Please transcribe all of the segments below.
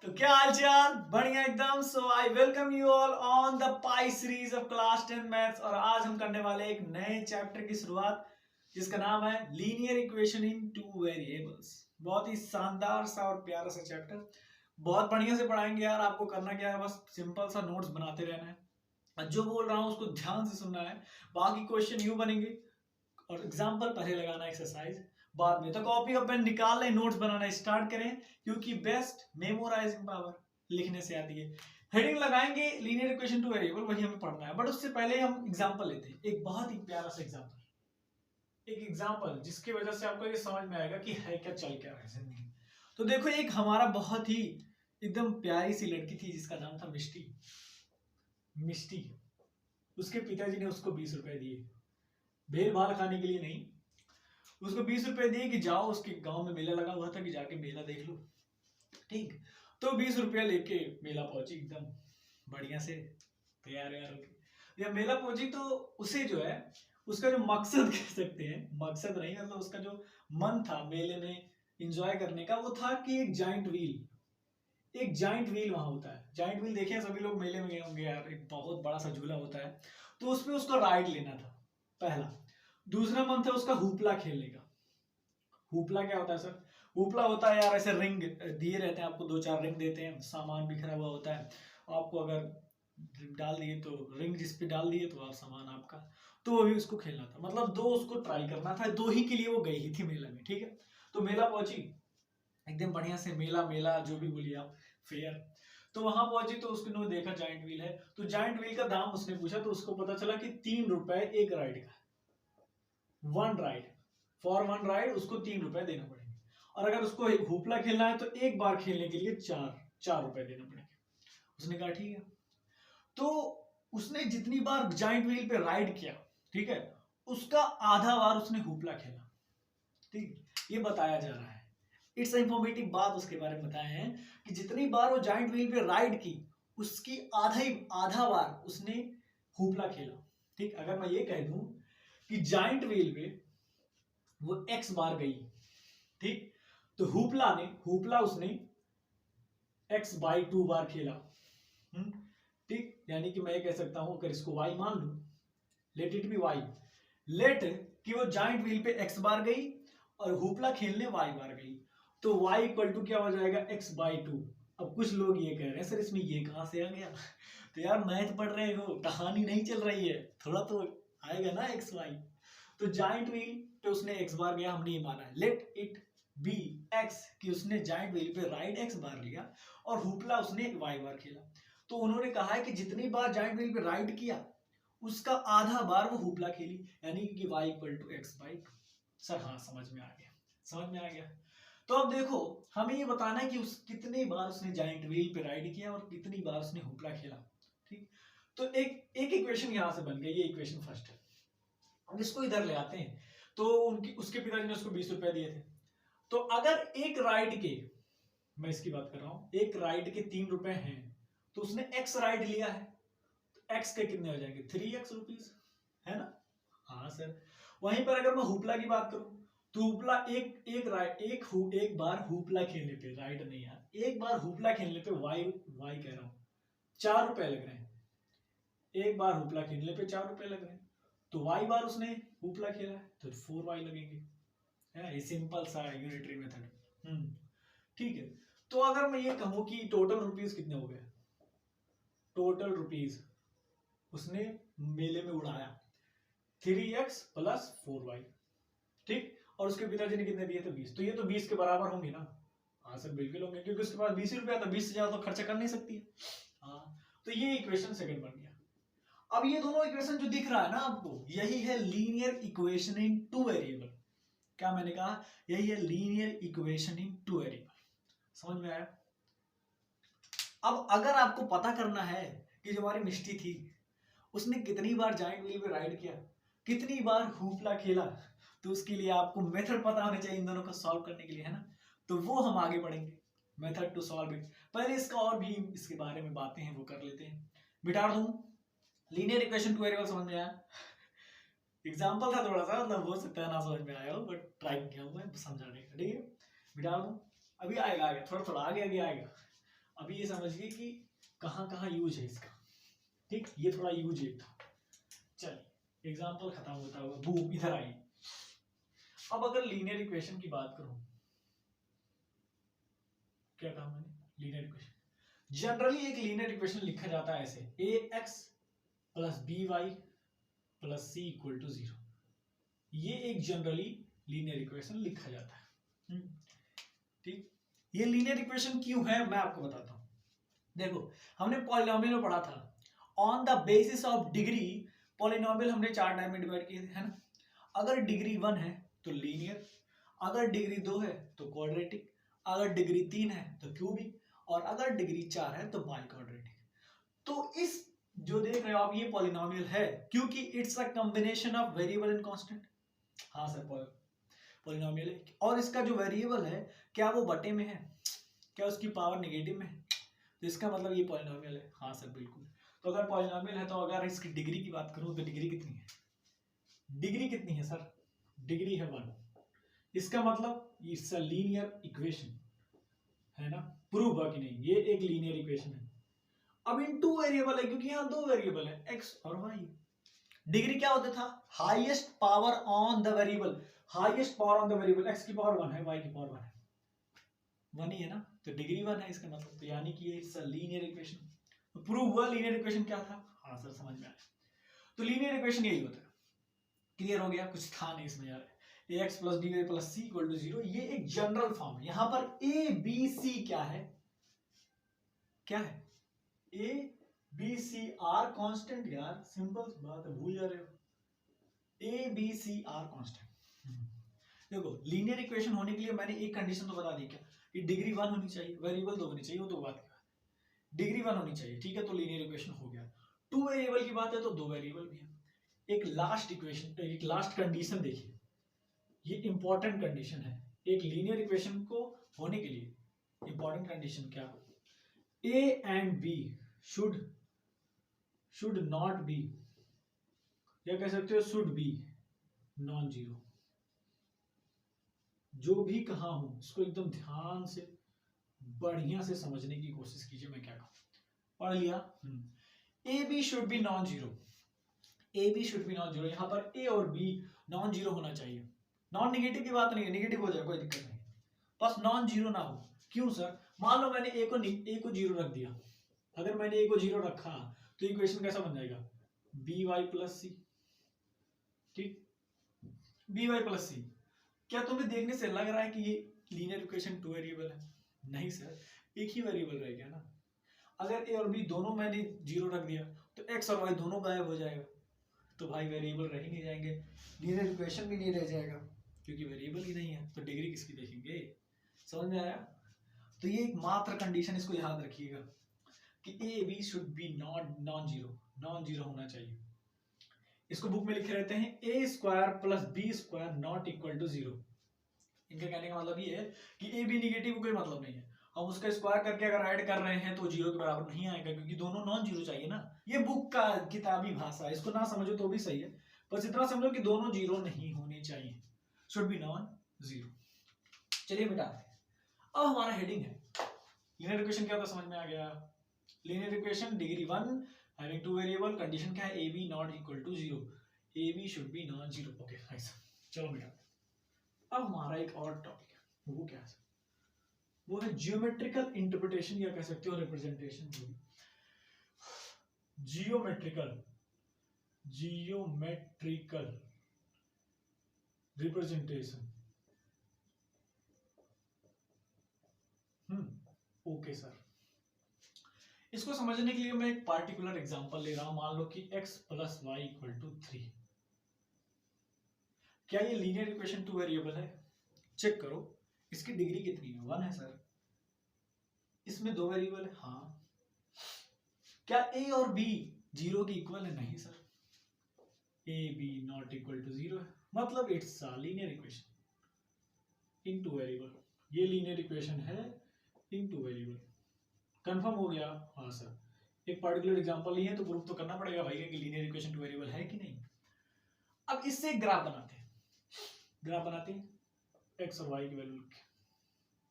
तो क्या हाल चाल, बढ़िया एकदम। So I welcome you all on the pi series of class 10 maths. और आज हम करने वाले एक नए चैप्टर की शुरुआत जिसका नाम है लीनियर इक्वेशन इन टू वेरिएबल्स। बहुत ही शानदार सा और प्यारा सा चैप्टर, बहुत बढ़िया से पढ़ाएंगे यार। आपको करना क्या है, बस सिंपल सा नोट्स बनाते रहना है और जो बोल रहा हूँ उसको ध्यान से सुनना है। बाकी क्वेश्चन यूं बनेंगे और एग्जाम्पल पहले लगाना, एक्सरसाइज बाद में। तो कॉपी और पेन निकाल लें, नोट्स बनाना स्टार्ट करें, क्योंकि बेस्ट मेमोराइजिंग पावर लिखने से आती है। हेडिंग लगाएंगे लीनियर इक्वेशन टू वेरिएबल, वही हमें पढ़ना है। बट उससे पहले हम एग्जाम्पल लेते हैं, एक बहुत ही प्यारा सा एग्जाम्पल, एक एग्जाम्पल जिसकी वजह से आपको ये समझ में आएगा कि है क्या, चल क्या रहा है जिंदगी। तो देखो, एक हमारा बहुत ही एकदम प्यारी सी लड़की थी जिसका नाम था मिष्टी। मिष्टी, उसके पिताजी ने उसको 20 रुपए दिए, भेल भाल खाने के लिए नहीं। उसको 20 रुपए दिए कि जाओ, उसके गांव में मेला लगा हुआ था कि जाके मेला देख लो। ठीक, तो 20 रुपया लेके मेला पहुंची, एकदम बढ़िया से तैयार व्यार होके। या मेला पहुंची तो उसे जो है, उसका जो मकसद कह सकते हैं, मकसद नहीं मतलब उसका जो मन था मेले में एंजॉय करने का, वो था कि एक जाइंट व्हील, एक जाइंट व्हील वहां होता है। जाइंट व्हील देखे हैं सभी लोग, मेले में गए होंगे यार, एक बहुत बड़ा सा झूला होता है। तो उसमें उसको राइड लेना था, पहला। दूसरा मन था उसका हुपला खेलने का। हुपला क्या होता है सर? हुपला होता है यार, ऐसे रिंग दिए रहते हैं आपको, दो चार रिंग देते हैं, सामान बिखरा हुआ होता है। आपको अगर डाल दिए तो रिंग, जिस पे डाल दिए तो आप सामान आपका। तो वो भी उसको खेलना था, मतलब दो उसको ट्राई करना था, दो ही के लिए वो गई ही थी मेला में। ठीक है, तो मेला पहुंची एकदम बढ़िया से, मेला मेला जो भी बोलिए आप, फेयर। तो वहां पहुंची तो उसने देखा जाइंट व्हील है, तो जाइंट व्हील का दाम उसने पूछा, तो उसको पता चला कि 3 रुपए एक राइड का। One ride, for one ride उसको 3 रुपए देना पड़ेंगे। और अगर उसको हुपला खेलना है तो एक बार खेलने के लिए चार चार रुपए देना पड़ेंगे। उसने कहा ठीक है। तो उसने जितनी बार जाइंट व्हील पे राइड किया, ठीक है, उसका आधा बार उसने हुपला खेला। ठीक, ये बताया जा रहा है, इट्स इंफॉर्मेटिव बात उसके बारे में बताए हैं कि जितनी बार वो जाइंट व्हील पे राइड की, उसकी आधा बार उसने हुपला खेला। ठीक, अगर मैं ये कह दूं कि जाइंट व्हील पे वो एक्स बार गई, ठीक, तो हुपला उसने एक्स बाई 2 बार खेला। ठीक, यानी कि मैं ये कह सकता हूं, अगर इसको वाई मान लू, let it be Y, let कि वो जाइंट व्हील पे एक्स बार गई और हुपला खेलने वाई बार गई, तो वाई इक्वल टू क्या हो जाएगा, एक्स बाई 2। अब कुछ लोग ये कह रहे हैं सर इसमें ये कहां से आ गया? तो यार मैथ पढ़ रहे हो, कहानी नहीं चल रही है, थोड़ा तो आएगा ना एक्स वाई। तो जाइंट व्हील पे उसने एक्स बार गया, हमने ये माना है, लेट इट बी एक्स कि उसने जाइंट व्हील पे राइड एक्स बार लिया और हुपला उसने वाई बार खेला। तो उन्होंने कहा है कि जितनी बार जाइंट व्हील पे राइड किया, उसका आधा बार वो हुपला खेली, यानी कि y equal to X by 2। Sir हाँ, समझ में आ गया, समझ में आ गया। तो अब देखो, हमें ये बताना है कि उस कितनी बार उसने जाइंट व्हील पे राइड किया और कितनी बार उसने हुपला खेला। ठीक, तो एक एक इक्वेशन यहां से बन गई, ये इक्वेशन फर्स्ट है। अब इसको इधर ले आते हैं। तो उनकी उसके पिताजी ने उसको 20 रुपए दिए थे। तो अगर एक राइड के, मैं इसकी बात कर रहा हूं, एक राइड के 3 रुपए हैं, तो उसने एक्स राइड लिया है, एक्स के कितने हो जाएंगे, 3x रुपीज, है ना? हाँ सर। वहीं पर अगर मैं हुपला की बात करूं, तो हुपला एक एक राइड, एक बार हुपला खेलने पे, राइड नहीं यार, एक बार हुपला खेलने पे वाई वाई कह रहा हूं, 4 रुपए लग रहे हैं। एक बार हुपला खेलने पे 4 रुपए लग रहे हैं, तो वाई बार उसने हुपला खेला है तो 4y लगेंगे, है ना? ये सिंपल सा यूनिटरी मेथड। ठीक है, तो अगर मैं ये कहूं कि टोटल रुपीज कितने हो गए, टोटल रुपीज उसने मेले में उड़ाया 3x प्लस 4y। ठीक, और उसके पिताजी ने कितने दिए थे, 20, तो ये तो 20 के बराबर होंगे ना? हाँ सर बिल्कुल होंगे, क्योंकि उसके पास 20 रुपया था, 20 से ज्यादा तो खर्चा कर नहीं सकती है। हाँ, तो ये इक्वेशन सेकंड बन गया। अब ये दोनों इक्वेशन जो दिख रहा है ना आपको, यही है लीनियर इक्वेशन इन टू वेरिएबल। क्या मैंने कहा? यही है लीनियर इक्वेशन इन टू वेरिएबल। समझ में आया? अब अगर आपको पता करना है कि जो हमारी मिष्टी थी, उसने कितनी बार जाइंट व्हील पे राइड किया, कितनी बार हुपला खेला, तो उसके लिए आपको मेथड पता होने चाहिए इन दोनों को सॉल्व करने के लिए, है ना? तो वो हम आगे बढ़ेंगे, मेथड टू सॉल्व इट। पहले इसका और भी इसके बारे में बातें हैं वो कर लेते हैं। मिटा दूं, लीनियर इक्वेशन टू वेरिएबल समझ में आया? एग्जांपल था थोड़ा सा, मतलब हो सकता है ना समझ में आया हो, बट ट्राई किया हूं मैं समझाने का। ठीक है, मिटा दूं, अभी आएगा, आगे थोड़ा थोड़ा आगे आगे आएगा। अभी ये समझिए कि कहाँ कहाँ यूज है इसका, ठीक, ये थोड़ा यूज है था। चलिए एग्जाम्पल खत्म होता हुआ बूम इधर आइए। अब अगर लीनियर इक्वेशन की बात करूं, क्या कहा मैंने, लीनियर इक्वेशन, जनरली एक लीनियर इक्वेशन लिखा जाता है ऐसे, a x plus b y plus c equal to 0। ये एक जनरली लीनियर इक्वेशन लिखा जाता है, ठीक। ये लीनियर इक्वेशन क्यों है मैं आपको बताता हूं। देखो हमने पॉलिनोमियल में पढ़ा था, on the basis of degree polynomial हमने 4 टाइम में डिवाइड किए थे, है ना। अगर डिग्री 1 है तो लीनियर, अगर डिग्री 2 है तो क्वाड्रेटिक, अगर डिग्री 3 है तो क्यूबिक, और अगर डिग्री 4 है तो बाई क्वाड्रेटिक। तो इस जो देख रहे हो आप ये पॉलिनोमियल है क्योंकि it's a combination of variable and constant. हाँ सर पॉलिनोमियल है, और इसका जो वेरिएबल है क्या वो बटे में है, क्या उसकी पावर नेगेटिव में है, तो इसका मतलब ये पॉलिनोमियल है। हाँ सर बिल्कुल। तो अगर पॉलिनोमियल है तो अगर इसकी डिग्री की बात करूं तो डिग्री कितनी है, डिग्री कितनी है सर, डिग्री है 1। इसका मतलब इट्स अ लीनियर इक्वेशन, है ना। प्रूव हुआ कि नहीं, ये एक लीनियर इक्वेशन है। अब इन टू वेरिएबल है क्योंकि यहाँ 2 वेरिएबल है एक्स और वाई। डिग्री क्या होता था, highest power on the variable, highest power on the variable, x की पावर 1 है, वाई की पावर 1 है, 1 ही है ना, तो डिग्री 1 है इसका मतलब, तो यानी कि इट्स अ लीनियर इक्वेशन। तो प्रूव हुआ लीनियर इक्वेशन क्या था। हाँ सर समझ में आया। तो लीनियर इक्वेशन यही होता है। क्लियर हो गया, कुछ था नहीं इसमें यार। ax plus dy plus c equal to 0, ये एक जनरल फॉर्म है। यहां पर a b c क्या है, क्या है, a b c r constant, यार सिंपल बात है, भूल जा रहे हो, a b c r constant. देखो लीनियर इक्वेशन होने के लिए मैंने एक कंडीशन तो बता दी, क्या कि डिग्री 1 होनी चाहिए, वेरिएबल 2 होनी चाहिए, वो तो बात की बात, डिग्री 1 होनी चाहिए, ठीक है, तो लीनियर इक्वेशन हो गया। 2 वेरिएबल की बात है तो 2 वेरिएबल भी है। एक लास्ट इक्वेशन, एक लास्ट कंडीशन देखिए, ये इंपॉर्टेंट कंडीशन है एक लीनियर इक्वेशन को होने के लिए। इंपॉर्टेंट कंडीशन क्या, A and B should not be, या कह सकते हो शुड बी नॉन जीरो। जो भी कहा हूं इसको एकदम ध्यान से बढ़िया से समझने की कोशिश कीजिए, मैं क्या कहूं, पढ़ लिया। A B should be non zero, A B should be non zero, यहां पर ए और बी नॉन जीरो होना चाहिए। नॉन निगेटिव की बात नहीं है, निगेटिव हो जाए कोई दिक्कत नहीं, बस नॉन जीरो ना हो। क्यों सर, मान लो मैंने ए को जीरो रख दिया, अगर मैंने ए को जीरो रखा तो इक्वेशन कैसा बन जाएगा, बी वाई प्लस सी, ठीक, बी वाई प्लस सी। क्या तुम्हें देखने से लग रहा है कि ये लीनियर इक्वेशन 2 वेरिएबल है, नहीं सर, एक ही वेरिएबल रह गया ना। अगर ए और बी दोनों मैंने जीरो रख दिया तो एक्स और वाई दोनों गायब हो जाएगा, तो भाई वेरिएबल रह ही नहीं जाएंगे, लीनियर इक्वेशन भी नहीं रह जाएगा, क्योंकि वेरिएबल ही नहीं है, तो डिग्री किसकी देखेंगे। समझ में आया। तो ये एक मात्र कंडीशन, इसको याद रखिएगा कि a B should be non zero होना चाहिए। इसको बुक में लिखे रहते हैं a square plus b square not equal to 0। इनके कहने का मतलब ये है कि ए बी निगेटिव कोई मतलब नहीं है, हम उसका स्क्वायर करके अगर ऐड कर रहे हैं तो 0 के बराबर नहीं आएगा, क्योंकि दोनों नॉन जीरो चाहिए ना। ये बुक का किताबी भाषा है, इसको ना समझो तो भी सही है, बस इतना समझो कि दोनों जीरो नहीं होने चाहिए, शुड बी नॉन जीरो। चलिए बेटा, अब हमारा हेडिंग है लीनियर इक्वेशन क्या होता है, समझ में आ गया। Linear equation degree 1 having 2 variable, condition क्या है, A B not equal to 0, A B should be non zero. Okay nice. चलो बेटा, अब हमारा एक और टॉपिक है, वो क्या है, वो है जियोमेट्रिकल इंटरप्रिटेशन, या कह सकते हो representation. Geometrical representation. Okay sir, इसको समझने के लिए मैं एक पार्टिकुलर एग्जांपल ले रहा हूं। मान लो कि x plus y equal to 3, क्या ये लीनियर इक्वेशन 2 वेरिएबल है, चेक करो, इसकी डिग्री कितनी है, 1 है सर, इसमें 2 वेरिएबल है, हाँ, क्या a और b 0 की इक्वल है, नहीं sir, a b not equal to 0 है, मतलब it's a linear equation in 2 variable. ये लीनियर इक्वेशन है इन 2 वेरिएबल। कंफर्म हो गया। हाँ सर, एक पार्टिकुलर एग्जांपल लिए तो प्रूफ तो करना पड़ेगा भाई कि लीनियर इक्वेशन 2 वेरिएबल है कि नहीं। अब इससे ग्राफ बनाते हैं, एक्स और वाई की वैल्यू लिख के।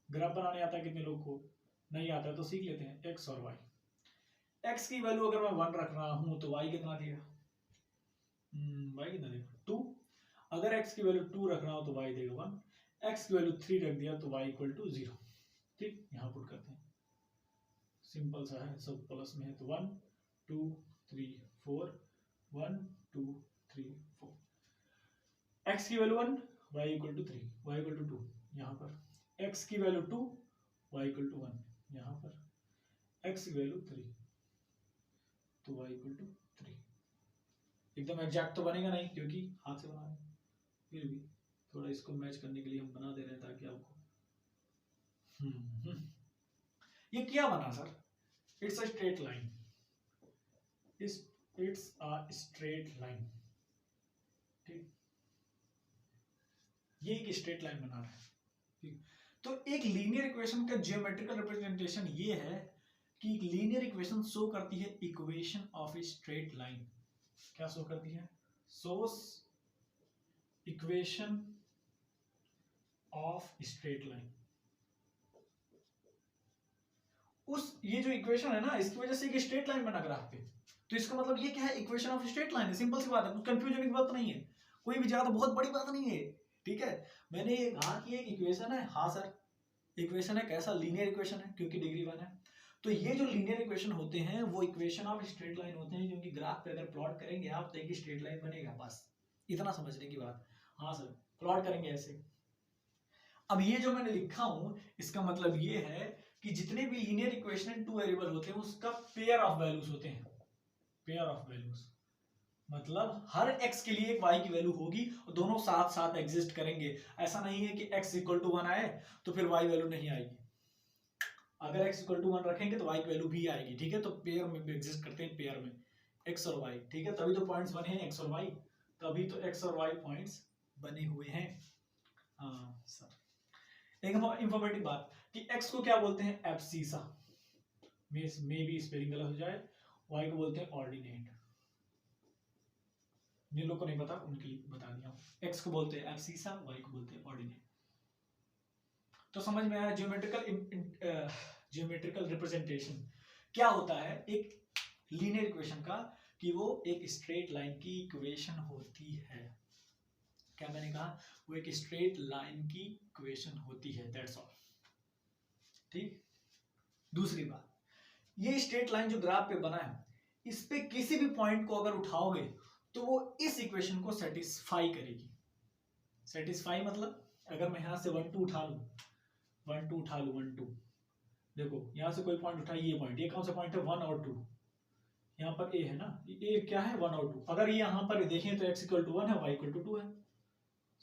ग्राफ बनाने आता है कितने लोग को, नहीं आता है तो सीख लेते हैं, एक्स और वाई। एक्स की वैल्यू अगर मैं 1 रख रहा हूं तो वाई कितना देगा, वाई कितना देगा 2। अगर एक्स की वैल्यू 2 रख रहा हूं तो वाई देगा 1। एक्स की वैल्यू 3 रख दिया तो वाई इक्वल टू 0। ठीक, यहां पुट करते हैं, सिंपल सा है, सब प्लस में है तो 1 2 3 4 1 2 3 4। एक्स की value 1, y equal to 3, y equal to 2 यहाँ पर। एक्स की वैल्यू 2, वाई इक्वल टू 1 यहाँ पर। एक्स की वैल्यू 3 तो वाई इक्वल टू 3। एकदम एग्जैक्ट तो बनेगा नहीं क्योंकि हाथ से बना रहे हैं, फिर भी थोड़ा इसको मैच करने के लिए हम बना दे रहे हैं ताकि आपको ये क्या बना sir, it's a straight line, it's a straight line. ठीक, ये एक स्ट्रेट लाइन बना रहा है। ठीक, तो एक लीनियर इक्वेशन का जियोमेट्रिकल रिप्रेजेंटेशन ये है कि एक लीनियर इक्वेशन शो करती है equation of a straight line. क्या शो करती है, सोस इक्वेशन ऑफ स्ट्रेट लाइन। उस ये जो इक्वेशन है ना, इसकी वजह से एक स्ट्रेट लाइन बना ग्राफ पे, तो इसका मतलब ये क्या है, इक्वेशन ऑफ स्ट्रेट लाइन है। सिंपल सी बात है, कुछ कंफ्यूजन की बात नहीं है, कोई भी ज्यादा बहुत बड़ी बात नहीं है। ठीक है, मैंने ये कहा कि एक इक्वेशन है, हाँ सर इक्वेशन है, कैसा, लीनियर इक्वेशन है क्योंकि डिग्री 1 है। तो ये जो लीनियर इक्वेशन होते हैं वो इक्वेशन ऑफ स्ट्रेट लाइन होते हैं, क्योंकि ग्राफ पे अगर प्लॉट करेंगे आप तो एक स्ट्रेट लाइन बनेगा, बस इतना समझने की बात। हाँ सर प्लॉट करेंगे ऐसे। अब ये जो मैंने लिखा हूं इसका मतलब ये है कि जितने भी लीनियर इक्वेशन 2 वेरिएबल होते हैं उसका पेयर ऑफ वैल्यूज होते हैं। पेयर ऑफ वैल्यूज मतलब हर x के लिए एक y की वैल्यू होगी और दोनों साथ साथ एग्जिस्ट करेंगे। ऐसा नहीं है कि x इक्वल टू 1 आए तो फिर y वैल्यू नहीं आएगी। अगर x इक्वल टू 1 रखेंगे तो y की वैल्यू भी आएगी। ठीक है, तो पेयर में भी एग्जिस्ट करते हैं, पेयर में x और y। ठीक है, तभी तो पॉइंट्स बने हैं x और y, तभी तो x और y पॉइंट्स बने हुए हैं। हाँ सर, एक इंफॉर्मेटिव बात कि x को क्या बोलते हैं, एब्सिसा, में भी स्पेलिंग गलत हो जाए। y को बोलते हैं ऑर्डिनेट, जिन लोगों को नहीं पता उनके लिए बता दिया। x को बोलते हैं एब्सिसा, y को बोलते हैं ऑर्डिनेट। तो समझ में आया ज्योमेट्रिकल रिप्रेजेंटेशन क्या होता है एक लीनियर इक्वेशन का, कि वो एक स्ट्रेट लाइन की इक्वेशन होती है। क्या मैंने कहा, वो एक स्ट्रेट लाइन की इक्वेशन होती है, दैट्स ऑल। ठीक, दूसरी बात, ये स्ट्रेट लाइन जो ग्राफ पे बना है इस पे किसी भी पॉइंट को अगर उठाओगे तो वो इस इक्वेशन को सेटिस्फाई करेगी। सेटिस्फाई मतलब अगर मैं यहां से 1 2 उठा लूं, 1 2 उठा लूं, 1 2, देखो यहां से कोई पॉइंट उठा, ये पॉइंट, ये कौन सा पॉइंट है, 1 और 2। यहाँ पर a है ना, ये क्या है 1 और 2। अगर ये यहाँ पर देखें तो x इक्वल टू 1 है, y इक्वल टू 2 है।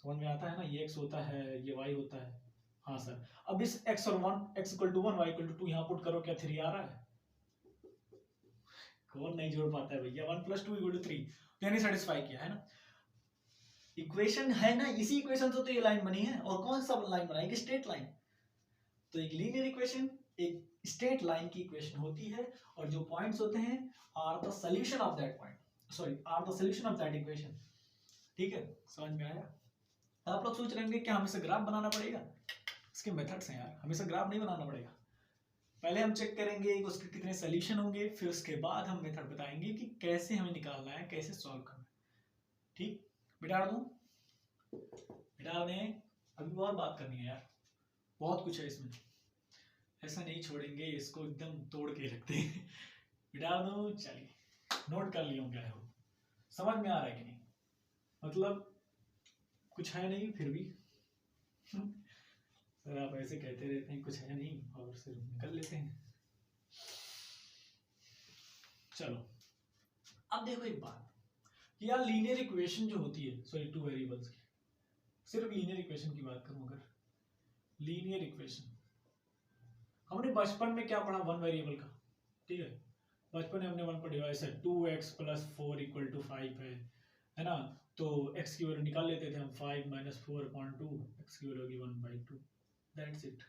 समझ में आता है ना, ये x होता है, ये y होता है। हाँ सर, अब इस x और 1, x equal to 1 y equal to 2 यहाँ पुट करो, क्या 3 आ रहा है? कौन नहीं जोड़ पाता है भैया, 1 + 2 = 3, यानी सेटिस्फाई किया है ना। इक्वेशन है ना, इसी इक्वेशन से तो ये लाइन बनी है, और कौन सा लाइन बनाई, एक स्ट्रेट लाइन। तो एक लीनियर इक्वेशन एक स्ट्रेट लाइन की इक्वेशन होती है, और जो पॉइंट्स होते हैं are the solution of that point, sorry are the solution of that equation. ठीक है, समझ में आया? आप लोग सोच रहे होंगे क्या हमेशा ग्राफ बनाना पड़ेगा? इसके मेथड्स हैं यार, हमेशा ग्राफ नहीं बनाना पड़ेगा। पहले हम चेक करेंगे कि उसके कितने सॉल्यूशन होंगे, फिर उसके बाद हम मेथड बताएंगे कि कैसे हमें निकालना है, कैसे सॉल्व करना है। ठीक, बिठा दूं, बिठा दें, अभी और बात करनी है यार, बहुत कुछ है इसमें, ऐसा नहीं छोड़ेंगे इसको, एकदम तोड़ के रखते हैं। बिठा दूं, चलिए नोट कर लिया क्या है वो, समझ में आ रहा है कि नहीं, मतलब कुछ है नहीं फिर भी सर आप ऐसे कहते रहते हैं कुछ है नहीं और सिर्फ निकल लेते हैं। चलो अब देखो एक बात, यार लीनियर इक्वेशन जो होती है, सॉरी 2 वेरिएबल्स की, सिर्फ लीनियर इक्वेशन की बात करूं अगर, लीनियर इक्वेशन हमने बचपन में क्या पढ़ा, 1 वेरिएबल का। ठीक है, बचपन में हमने 1 पर डिवाइस है, 2x + 4 = 5 है ना, तो x की वैल्यू निकाल लेते थे हम, 5 - 4/2, x की वैल्यू होगी 1/2, दैट्स इट।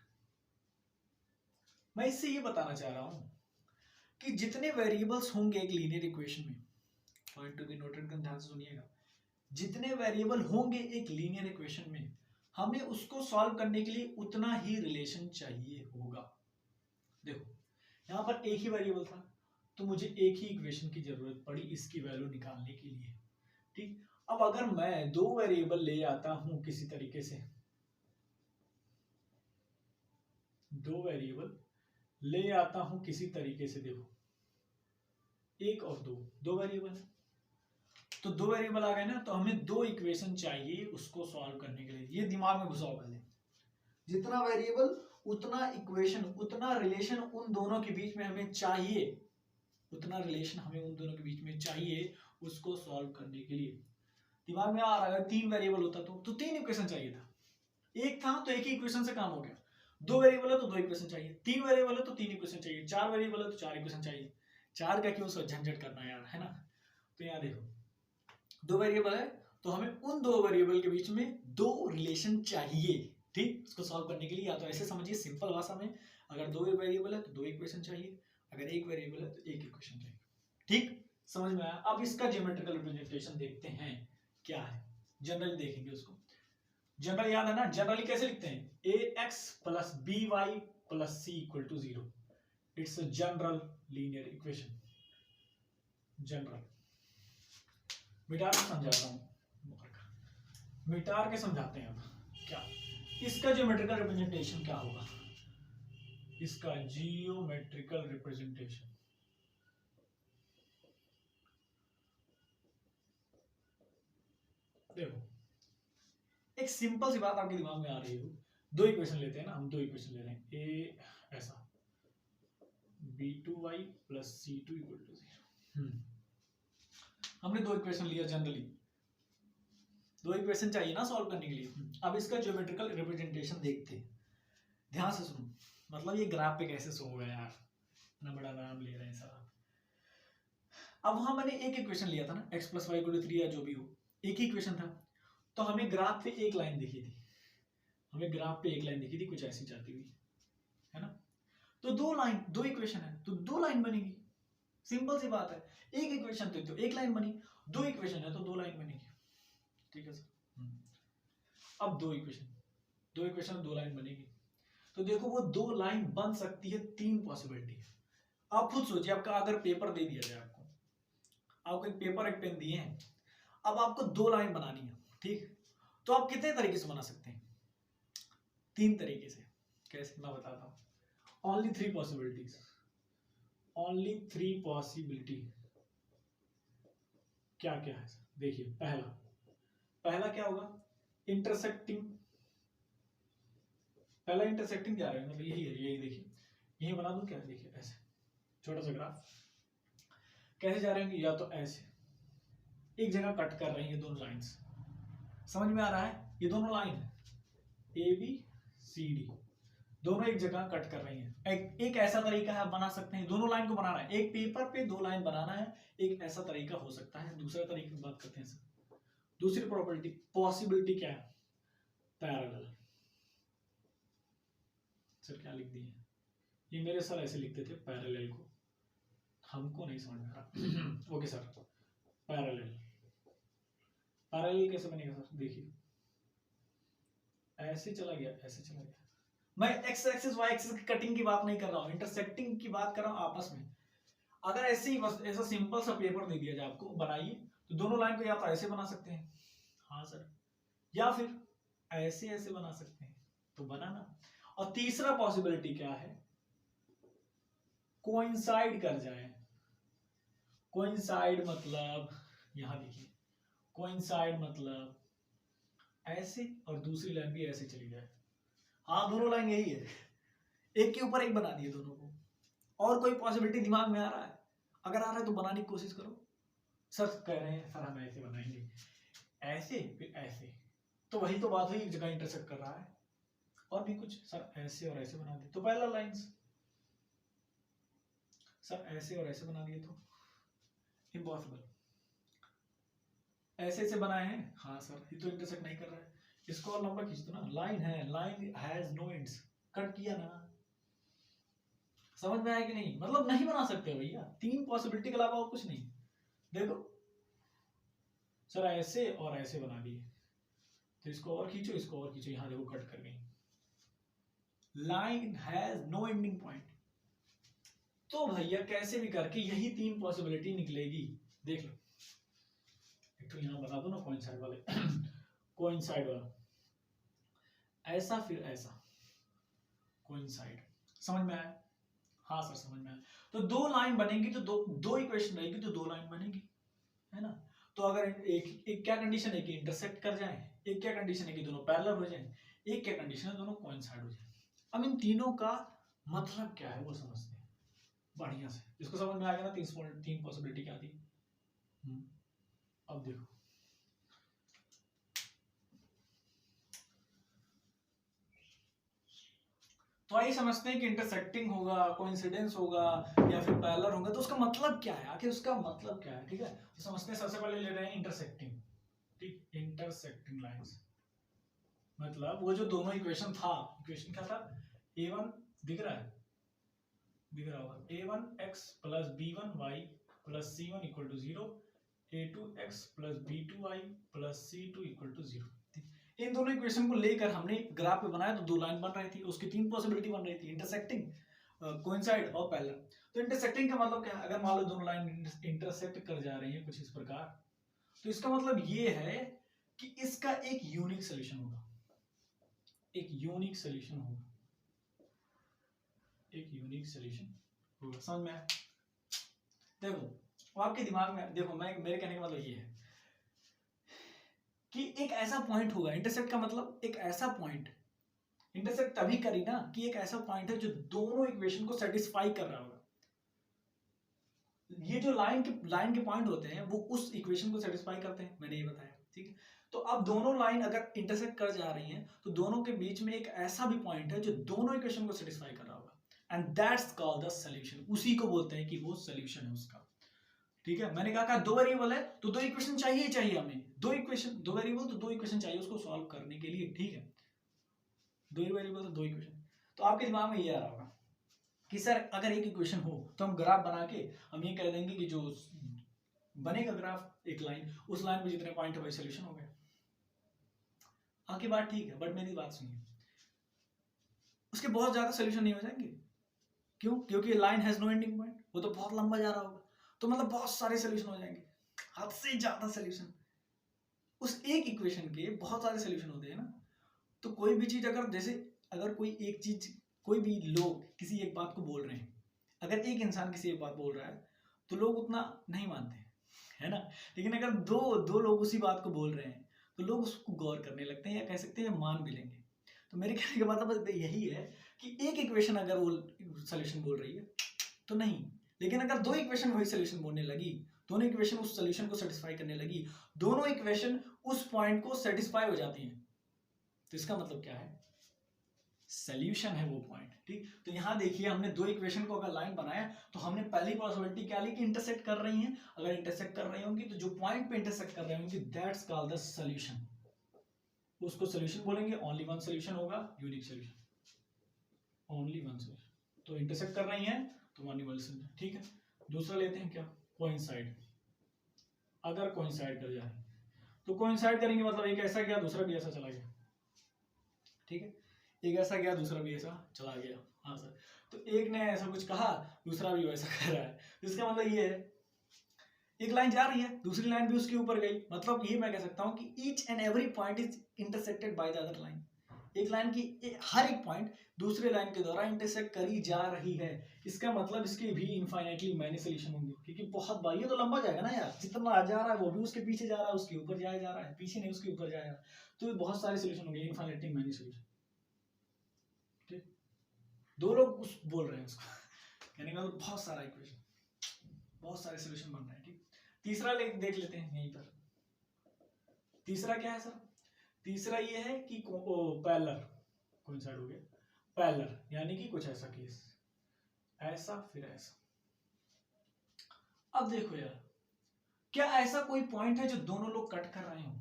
मैं इससे ये बताना चाह रहा हूं कि जितने वेरिएबल्स होंगे एक लीनियर इक्वेशन में, पॉइंट टू बी नोटेड कर ध्यान से सुनिएगा, जितने वेरिएबल होंगे एक लीनियर इक्वेशन में, हमें उसको सॉल्व करने के लिए उतना ही रिलेशन चाहिए होगा। देखो यहाँ पर एक ही वेरिएबल था तो मुझे एक ही इक्वेशन की जरूरत पड़ी इसकी वैल्यू निकालने के लिए। ठीक, अब अगर मैं दो वेरिएबल ले आता हूं किसी तरीके से, दो वेरिएबल ले आता हूं किसी तरीके से, देखो एक और दो, दो वेरिएबल है तो दो वेरिएबल आ गए ना, तो हमें दो इक्वेशन चाहिए उसको सॉल्व करने के लिए। ये दिमाग में घुसाओ पहले, जितना वेरिएबल उतना इक्वेशन, उतना रिलेशन उन दोनों के बीच में हमें चाहिए, उतना रिलेशन हमें उन दोनों के बीच में चाहिए उसको सॉल्व करने के लिए। दिमाग में आ रहा है, तीन वेरिएबल होता तो तीन इक्वेशन चाहिए था, एक था तो एक ही इक्वेशन से काम हो गया, दो वेरिएबल है तो दो इक्वेशन चाहिए, तीन वेरिएबल है तो तीन इक्वेशन चाहिए, चार वेरिएबल है तो चार इक्वेशन चाहिए। चार का क्यों झंझट करना यार, है ना। तो यहाँ देखो दो वेरिएबल है तो हमें उन दो वेरिएबल के बीच में दो रिलेशन चाहिए। ठीक, उसको सॉल्व करने के लिए या तो ऐसे समझिए सिंपल भाषा में, अगर दो वेरिएबल है तो दो इक्वेशन चाहिए, अगर एक वेरिएबल है तो एक इक्वेशन चाहिए। ठीक, समझ में आया। अब इसका ज्योमेट्रिकल रिप्रेजेंटेशन देखते हैं क्या है, जनरली देखेंगे उसको। जनरल याद है ना, जनरली कैसे लिखते हैं, ax plus by plus c equal to 0। It's a general linear equation. General मिटार के समझाता हूं, मिटार के समझाते हैं। अब क्या इसका ज्योमेट्रिकल रिप्रेजेंटेशन क्या होगा, इसका जियोमेट्रिकल रिप्रेजेंटेशन देखो, एक सिंपल सी बात आपके दिमाग में आ रही है, दो इक्वेशन लेते हैं ना हम, दो इक्वेशन ले रहे हैं, ए ऐसा b2y plus c2 equal to 0। हमने दो इक्वेशन लिया, जनरली दो इक्वेशन चाहिए ना सॉल्व करने के लिए। अब इसका ज्योमेट्रिकल रिप्रेजेंटेशन देखते हैं, ध्यान से सुनो, मतलब ये ग्राफ पे कैसे शो होगा यार, ना बड़ा नाम ले रहे हैं साहब। अब वहां मैंने एक इक्वेशन लिया था ना, x plus y equal to 3 या जो भी हो, एक ही इक्वेशन था, तो हमें ग्राफ पे एक लाइन दिखी थी, हमें ग्राफ पे एक लाइन दिखी थी कुछ ऐसी जाती हुई, है ना। तो दो लाइन, दो इक्वेशन है तो दो लाइन बनेगी, सिंपल सी बात है। एक इक्वेशन तो एक लाइन बनी, दो इक्वेशन है तो दो लाइन बनेगी। ठीक है सर। अब दो इक्वेशन दो लाइन बनेगी, तो देखो वो दो लाइन बन सकती है, तीन पॉसिबिलिटी है। आप खुद सोचिए, आपका अगर पेपर दे दिया जाए आपको एक पेपर एक पेन दिए हैं, अब आपको दो लाइन बनानी है, ठीक, तो आप कितने तरीके से बना सकते हैं, तीन तरीके से। कैसे, मैं बताता हूं, only three possibilities, only three possibility. क्या क्या है सर, देखिए पहला क्या होगा, इंटरसेक्टिंग, पहला इंटरसेक्टिंग जा रहा है, मतलब यही है, यही देखिए, यही बना दूं क्या, देखिए ऐसे छोटा सा ग्राफ कैसे जा रहे हैं, या तो ऐसे एक जगह कट कर रही है दोनों लाइंस, समझ में आ रहा है, ये दोनों लाइन है ए बी सी डी, दोनों एक जगह कट कर रही हैं। एक ऐसा तरीका है, आप बना सकते हैं, दोनों लाइन को बनाना है, एक पेपर पे दो लाइन बनाना है, एक ऐसा तरीका हो सकता है। दूसरा तरीके की बात करते हैं सर, दूसरी प्रॉपर्टी पॉसिबिलिटी क्या है, पैरेलल। सर क्या लिख दिए, ये मेरे सर ऐसे लिखते थे पैरेलल को, हमको नहीं समझ में आ रहा। ओके सर, पैरेलल, पैरेलल कैसे बनेगा सर, देखिए ऐसे चला गया, ऐसे चला गया, मैं एक्स एक्सिस वाई एक्सिस की कटिंग की बात नहीं कर रहा हूं, इंटरसेक्टिंग की बात कर रहा हूं आपस में। अगर ऐसे ही बस ऐसा सिंपल सा पेपर दे दिया जाए आपको, बनाइए, तो दोनों लाइन को या तो ऐसे बना सकते हैं, हाँ सर, या फिर ऐसे ऐसे बना सकते हैं, तो बनाना। और तीसरा पॉसिबिलिटी क्या है, कोइंसाइड कर जाए। कोइंसाइड मतलब यहां देखिए, कोइंसाइड मतलब ऐसे और दूसरी लाइन भी ऐसे चली जाए, हाँ दोनों लाइन यही है, एक के ऊपर एक बना दिए दोनों को। और कोई पॉसिबिलिटी दिमाग में आ रहा है, अगर आ रहा है तो बनाने की कोशिश करो। सर कह रहे हैं सर हम ऐसे बनाएंगे, ऐसे फिर ऐसे, तो वही तो बात हुई, एक जगह इंटरसेक्ट कर रहा है। और भी कुछ, सर ऐसे और ऐसे बना दिए तो पैरेलल लाइंस, सर ऐसे और ऐसे बना दिए तो इम्पॉसिबल, ऐसे ऐसे बनाए हैं, हाँ सर ये तो इंटरसेक्ट नहीं कर रहा है, इसको और लंबा खींच दो ना, लाइन है, line has no ends, cut किया ना। समझ में आया कि नहीं, मतलब नहीं बना सकते भैया, तीन पॉसिबिलिटी के अलावा और कुछ नहीं। देखो सर ऐसे और ऐसे बना दिए, तो इसको और खींचो, इसको और खींचो, यहां देखो कट कर गई, line has no ending point, तो भैया कैसे भी करके यही तीन पॉसिबिलिटी निकलेगी। देख लो, एक तो यहाँ बता दो ना कोइंसाइड वाले कोइंसाइड वाला, ऐसा फिर ऐसा कोइंसाइड, समझ में आया? हाँ सर समझ में आया। तो दो लाइन बनेगी तो दो इक्वेशन रहेगी तो दो लाइन बनेगी, है ना। तो अगर एक क्या कंडीशन है कि इंटरसेक्ट कर जाए, एक क्या कंडीशन है कि दोनों पैरेलल हो जाए, एक क्या कंडीशन है दोनों कोइंसाइड हो जाए। अब इन तीनों का मतलब क्या है वो समझते हैं बढ़िया से। इसको समझ में आ गया ना तीन पॉसिबिलिटी क्या थी। अब देखो, तो आइए समझते हैं कि इंटरसेक्टिंग होगा, कोइंसिडेंस होगा या फिर पैरेलल होगा, तो उसका मतलब क्या है, आखिर उसका मतलब क्या है। ठीक है, तो समझते हैं। सबसे पहले ले रहे हैं इंटरसेक्टिंग। ठीक, इंटरसेक्टिंग लाइंस मतलब वो जो दोनों इक्वेशन था, इक्वेशन क्या था, a1 दिख रहा है, दिख रहा होगा, a1x plus b1y plus c1 equal to 0, a2x plus b2y plus c2 equal to 0। इन दोनों इक्वेशन को लेकर हमने ग्राफ पे बनाया तो दो लाइन बन रही थी, उसकी तीन पॉसिबिलिटी बन रही थी, इंटरसेक्टिंग, कोइंसाइड और पैरेलल। तो इंटरसेक्टिंग का मतलब क्या है, अगर मान लो दोनों लाइन इंटरसेक्ट कर जा रही है कुछ इस प्रकार, तो इसका मतलब ये है कि इसका एक यूनिक सोल्यूशन होगा, एक यूनिक सोल्यूशन होगा, एक यूनिक सोल्यूशन होगा। समझ में आया? देखो आपके दिमाग में, देखो मैं, मेरे कहने का मतलब ये है कि एक ऐसा पॉइंट होगा, इंटरसेक्ट का मतलब एक ऐसा पॉइंट, इंटरसेक्ट तभी करी ना कि एक ऐसा पॉइंट है जो दोनों इक्वेशन को सेटिस्फाई कर रहा होगा। ये जो लाइन के पॉइंट होते हैं वो उस इक्वेशन को सेटिस्फाई करते हैं, मैंने ये बताया। ठीक है, तो अब दोनों लाइन अगर इंटरसेक्ट कर जा रही हैं तो दोनों के बीच में एक ऐसा भी पॉइंट है जो दोनों इक्वेशन को सेटिस्फाई कर रहा होगा, and that's called the solution. उसी को बोलते हैं कि वो सॉल्यूशन है उसका। ठीक है, मैंने कहा दो वेरिएबल है तो दो इक्वेशन चाहिए ही चाहिए हमें, दो इक्वेशन, दो वेरिएबल तो दो इक्वेशन चाहिए उसको सॉल्व करने के लिए। ठीक है, दो वेरिएबल तो दो इक्वेशन। तो आपके दिमाग में ये आ रहा होगा कि सर अगर एक इक्वेशन हो तो हम ग्राफ बना के हम ये कह देंगे कि जो बनेगा ग्राफ एक लाइन, उस लाइन में जितने पॉइंट है वही सोल्यूशन हो गया। आपकी बात ठीक है, बट मेरी बात सुनिए, उसके बहुत ज्यादा सोल्यूशन नहीं हो जाएंगे। क्यों? क्योंकि line has no ending point, वो तो बहुत लंबा जा रहा होगा, तो मतलब बहुत सारे सोल्यूशन हो जाएंगे, हद से ज्यादा सोल्यूशन। उस एक इक्वेशन के बहुत सारे सोल्यूशन होते हैं ना। तो कोई भी चीज अगर, जैसे अगर कोई एक चीज, कोई भी लोग किसी एक बात को बोल रहे हैं, अगर एक इंसान किसी एक बात बोल रहा है तो लोग उतना नहीं मानते, है ना। लेकिन अगर दो लोग उसी बात को बोल रहे हैं तो लोग उसको गौर करने लगते हैं, या कह सकते हैं मान भी लेंगे। तो मेरे कहने का मतलब यही है कि एक इक्वेशन अगर वो सोल्यूशन बोल रही है तो नहीं, लेकिन अगर दो इक्वेशन वही सोल्यूशन बोलने लगी, दोनों इक्वेशन उस सोल्यूशन को सेटिस्फाई करने लगी, दोनों इक्वेशन उस पॉइंट को सेटिस्फाई हो जाती हैं, तो इसका मतलब क्या है, सॉल्यूशन है वो पॉइंट। ठीक, तो यहां देखिए हमने दो इक्वेशन को अगर लाइन बनाया तो हमने पहली पॉसिबिलिटी क्या ली कि इंटरसेक्ट कर रही हैं। अगर इंटरसेक्ट कर रही होंगी तो जो पॉइंट पे इंटरसेक्ट कर रहे होंगे दैट्स कॉल्ड द सॉल्यूशन, उसको सॉल्यूशन बोलेंगे। ओनली वन सॉल्यूशन होगा, unique solution, only one solution. तो इंटरसेक्ट कर रही हैं तो ओनली वन सॉल्यूशन। ठीक है, दूसरा लेते हैं क्या, कोइंसाइड। अगर कोइंसाइड कर जाए तो कोइंसाइड करेंगे मतलब एक ऐसा गया दूसरा भी ऐसा चला गया। ठीक है, एक ऐसा गया दूसरा भी ऐसा चला गया। हाँ सर, तो एक ने ऐसा कुछ कहा दूसरा भी वैसा कह रहा है, इसका मतलब ये है एक लाइन जा रही है दूसरी लाइन भी उसके ऊपर गई, मतलब ये मैं कह सकता हूं कि each and every point is intersected by the other line. एक लाइन की हर एक पॉइंट दूसरे लाइन के द्वारा इंटरसेक्ट करी जा रही है। इसका मतलब इसके भी इनफाइनाइटली मैनी सोल्यूशन होंगे, क्योंकि बहुत बार ये तो लंबा जाएगा ना यार, जितना जा रहा है वो भी उसके पीछे जा रहा है, उसके ऊपर जाया जा रहा है, पीछे नहीं उसके ऊपर जाएगा, तो बहुत सारे सोल्यूशन होंगे, इनफाइनाइटली मैनी सोल्यूशन। ठीक, दो लोग उस बोल रहे हैं उसको कहने का मतलब बहुत सारा इक्वेशन, बहुत सारे सोल्यूशन बन रहे हैं। ठीक, तीसरा देख लेते हैं यहीं पर। तीसरा क्या है सर, तीसरा ये है कि पैरेलल कोइंसाइड हो गया, पैरेलल यानी कि कुछ ऐसा केस, ऐसा फिर ऐसा। अब देखो यार, क्या ऐसा कोई पॉइंट है जो दोनों लोग कट कर रहे हो,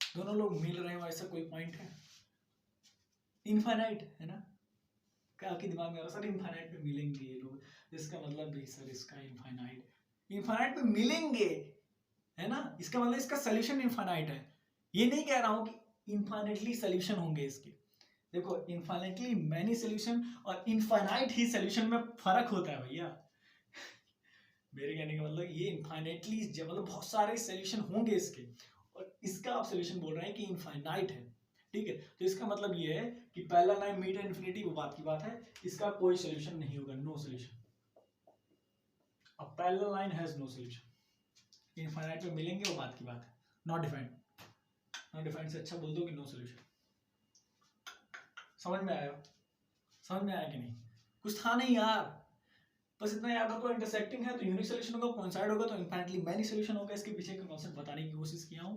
दोनों लोग मिल रहे हो, ऐसा कोई पॉइंट है? इनफाइनाइट है ना, क्या आपके दिमाग में सर इनफाइनाइट पे मिलेंगे ये लोग, इसका मतलब भी सर इसका इनफाइनाइट पे मिलेंगे, है ना, इसका मतलब इसका सोल्यूशन इनफाइनाइट है। ये नहीं कह रहा हूं कि इनफाइनाइटली सोल्यूशन होंगे इसके, देखो इनफाइनाइटली मैनी सोल्यूशन और इनफाइनाइट ही सोल्यूशन में फर्क होता है भैया। मेरे कहने का मतलब ये इनफाइनाइटली मतलब बहुत सारे सोल्यूशन होंगे इसके, और इसका आप सोल्यूशन बोल रहे हैं कि इनफाइनाइट है, ठीक है। तो इसका मतलब ये है कि पहला लाइन मीट इन्फिनिटी, वो बात की बात है, इसका कोई सोल्यूशन नहीं होगा, नो सोल्यूशन। अब parallel line has no solution, infinite में मिलेंगे वो बात की बात है, नॉट डिफाइंड। नॉट डिफाइंड से अच्छा बोल दो कि नो सोल्यूशन। समझ में आया? समझ में आया कि नहीं? कुछ था नहीं यार, बस इतना याद रखो, इंटरसेक्टिंग है तो यूनिक सोल्यूशन होगा, कोइंसाइड होगा तो इनफाइनाइटली मैनी सोल्यूशन होगा। इसके पीछे का कॉन्सेप्ट बताने की कोशिश किया हूं,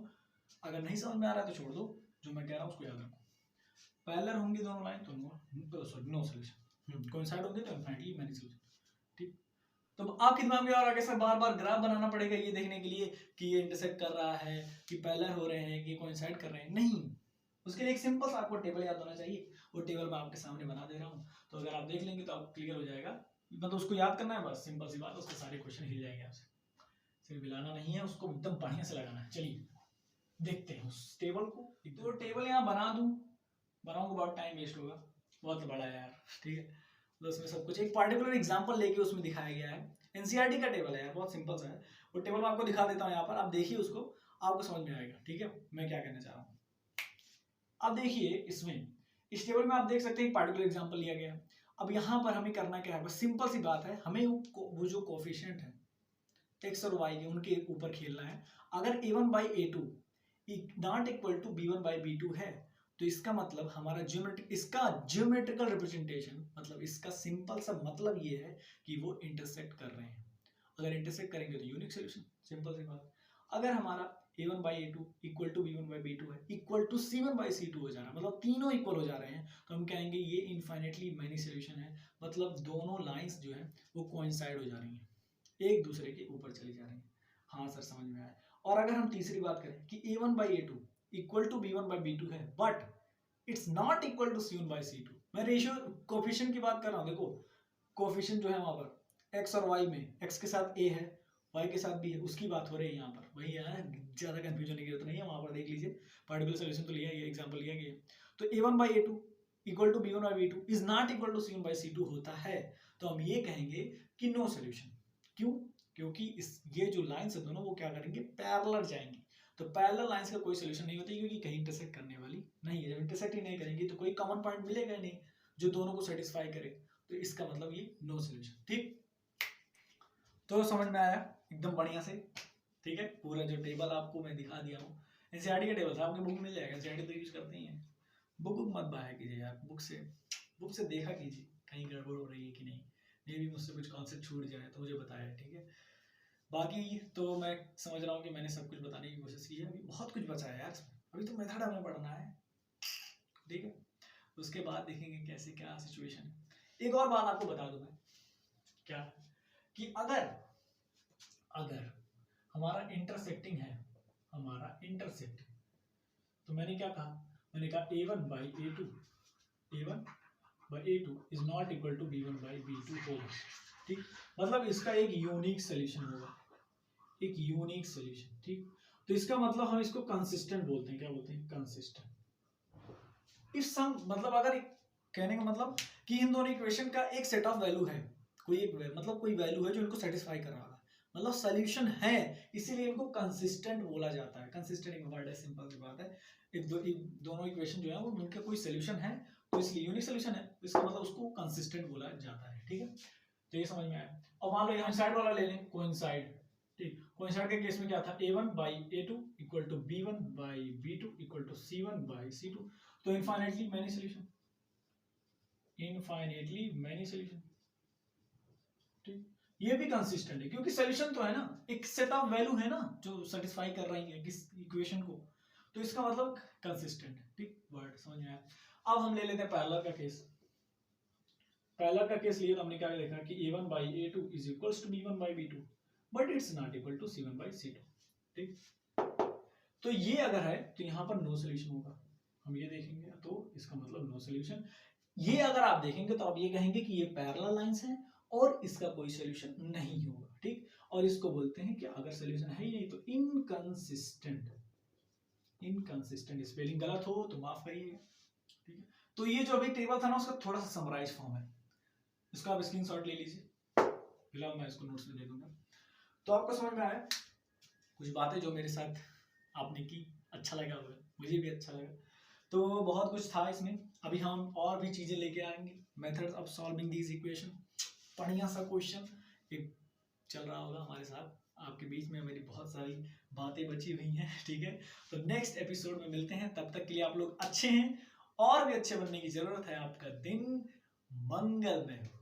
अगर नहीं समझ में आ रहा है तो छोड़ दो, जो मैं कह रहा हूं उसको याद रखो। पैरेलल होंगी दोनों लाइन तो नो सोल्यूशन, कोइंसाइड होंगे तो इनफाइनाइटली मैनी सोल्यूशन, ठीक। तो आपके दिमाग में और आगे से बार बार ग्राफ बनाना पड़ेगा ये देखने के लिए कि ये इंटरसेक्ट कर रहा है, कि पैरेलल हो रहे हैं, कि कोइंसाइड कर रहे हैं, नहीं। उसके लिए एक सिंपल सा आपको टेबल याद होना चाहिए, वो टेबल मैं आपके सामने बना दे रहा हूँ, तो अगर आप देख लेंगे तो आपको क्लियर हो जाएगा। मतलब उसको याद करना है, बस सिंपल सी बात, उसके सारे क्वेश्चन हिल जाएंगे आपसे। सिर्फ हिलाना नहीं है, उसको एकदम बढ़िया से लगाना है। चलिए देखते हैं उस टेबल को। तो टेबल यहाँ बना दूं, बनाऊंगा बहुत टाइम वेस्ट होगा, बहुत बड़ा है यार, ठीक है। तो उसमें सब कुछ एक पार्टिकुलर एग्जांपल लेके उसमें दिखाया गया है, एनसीईआरटी का टेबल है यार, बहुत सिंपल सा है। वो टेबल मैं आपको दिखा देता हूँ यहाँ पर, आप देखिए उसको, आपको समझ में आएगा, ठीक है, मैं क्या कहना चाह रहा हूँ। अब देखिए इसमें, इस टेबल में आप देख सकते हैं पार्टिकुलर एग्जांपल लिया गया है। अब यहाँ पर हमें करना क्या है, बस सिंपल सी बात है, हमें वो जो कोफिशिएंट है एक्स और वाई के, उनके ऊपर खेलना है। अगर a1 by a2 not equal to b1 by b2 है, तो इसका मतलब हमारा ज्योमेट्रिकल रिप्रेजेंटेशन, मतलब इसका सिंपल सा मतलब ये है कि वो इंटरसेक्ट कर रहे हैं। अगर इंटरसेक्ट करेंगे तो यूनिक सोल्यूशन, सिंपल सी बात। अगर हमारा a1 by a2 equal to b1 by b2 है, equal to c1 by c2 हो जा रहा है, मतलब तीनों इक्वल हो जा रहे हैं, तो हम कहेंगे ये इनफाइनेटली मैनी सोल्यूशन है। मतलब दोनों लाइंस जो है वो कोइंसाइड हो जा रही हैं, एक दूसरे के ऊपर चली जा रही हैं। हाँ सर समझ में आया। और अगर हम तीसरी बात करें कि a1 by a2 equal to b1 by b2 है, but it's not equal to c1 by c2, मैं रेशियो कोफिशिएंट की बात कर रहा हूँ। देखो कोफिशिएंट जो है वहां पर x और y में, x के साथ a है, y के साथ b है, उसकी बात हो रही है यहाँ पर, वही है, ज्यादा कंफ्यूजन की जरूरत नहीं है, वहां पर देख लीजिए पार्टिकुलर सोल्यूशन तो लिया, ये एग्जांपल लिया गया। तो a1 by a2 equal to b1 by b2 is not equal to c1 by c2 होता है, तो हम ये कहेंगे कि नो सोल्यूशन। क्यों? क्योंकि इस ये जो लाइंस है दोनों वो क्या करेंगे, पैरेलल जाएंगी। तो पैरेलल लाइंस का कोई सोल्यूशन नहीं होती, क्योंकि कहीं इंटरसेक्ट करने वाली नहीं है। जब इंटरसेक्ट ही नहीं करेंगी तो कोई कॉमन पॉइंट मिलेगा ही नहीं जो दोनों को सेटिस्फाई करे, तो इसका मतलब ये नो सोल्यूशन, ठीक। तो समझ में आया एकदम बढ़िया से, ठीक है। पूरा जो टेबल आपको मैं दिखा दिया हूँ, एनसीईआरटी का टेबल था, आपके बुक मिल जाएगा, एनसीईआरटी तो यूज करते ही हैं। बुक मत बाया कीजिए यार, बुक से देखा कीजिए कहीं गड़बड़ हो रही है कि नहीं, मे भी मुझसे कुछ कॉन्सेप्ट छूट जाए तो मुझे बताया, ठीक है। बाकी तो मैं समझ रहा हूँ कि मैंने सब कुछ बताने की कोशिश की है, अभी बहुत कुछ बचा है यार, अभी तो मेथड हमें पढ़ना है, ठीक है। उसके बाद देखेंगे कैसे क्या सिचुएशन है। एक और बात आपको बता दूं मैं, क्या, कि अगर अगर हमारा इंटरसेक्टिंग है, हमारा इंटरसेक्टिंग, तो मैंने क्या कहा, मैंने कहा a1 by a2 is not equal to b1 by b2 होगा, ठीक। मतलब इसका एक यूनिक सोल्यूशन होगा, एक यूनिक सोल्यूशन, ठीक। तो इसका मतलब हम इसको कंसिस्टेंट बोलते हैं, क्या बोलते हैं, कंसिस्टेंट। इफ सम मतलब अगर कहने का मतलब कि इन दोनों इक्वेशन का एक सेट ऑफ वैल्यू है, कोई एक मतलब कोई वैल्यू है जो इनको सेटिस्फाई कर रहा है, मतलब सोल्यूशन है, इसीलिए इनको कंसिस्टेंट बोला जाता है। कंसिस्टेंट एक वर्ड है, सिंपल सी बात है। दोनों इक्वेशन जो है वो मिलकर कोई सोल्यूशन है, तो इसलिए यूनिक सोल्यूशन है, तो इसका मतलब उसको कंसिस्टेंट बोला जाता है, ठीक है। तो ये समझ में आया। और मान लो यहाँ साइड वाला ले लें, कोइंसाइड, ठीक। कोइंसाइड के केस में क्या था, a1 by a2 equal to b1 by b2 equal to c1 by c2, तो infinitely many solution, infinitely many solution, ठीक। ये भी कंसिस्टेंट है क्योंकि सोल्यूशन तो है ना, एक सेट ऑफ वैल्यू है ना जो सेटिस्फाई कर रही है किस इक्वेशन को, तो इसका मतलब कंसिस्टेंट, ठीक। वर्ड समझ में आया। अब हम ले लेते हैं पैरेलल का केस। पैरेलल का केस लिए तो हमने क्या देखा कि a1 by a2 is equals to b1 by b2, but it's not equal to c1 by c2, ठीक। तो ये अगर है तो यहाँ पर नो सोल्यूशन होगा, हम ये देखेंगे तो इसका मतलब नो सोल्यूशन। ये अगर आप देखेंगे तो आप ये कहेंगे कि ये पैरेलल लाइंस हैं और इसका कोई सोल्यूशन नहीं होगा, ठीक। और इसको बोलते हैं कि अगर सोल्यूशन है ही नहीं तो इनकंसिस्टेंट। इनकंसिस्टेंट, स्पेलिंग गलत हो तो माफ करिए, ठीक है। तो ये जो अभी टेबल था ना उसका थोड़ा सा समराइज फॉर्म है, इसका आप स्क्रीनशॉट ले लीजिए, फिलहाल मैं इसको नोट्स में दे दूंगा। तो आपको समझ में आया कुछ बातें जो मेरे साथ आपने की, अच्छा लगा होगा, मुझे भी अच्छा लगा। तो बहुत कुछ था इसमें, अभी हम और भी चीजें लेके आएंगे, methods of solving these equation, बढ़िया सा क्वेश्चन एक चल रहा होगा हमारे साथ, आपके बीच में मेरी बहुत सारी बातें बची हुई हैं, ठीक है। तो नेक्स्ट एपिसोड में मिलते हैं, तब तक के लिए आप लोग अच्छे हैं, और भी अच्छे बनने की जरूरत है। आपका दिन मंगलमय हो।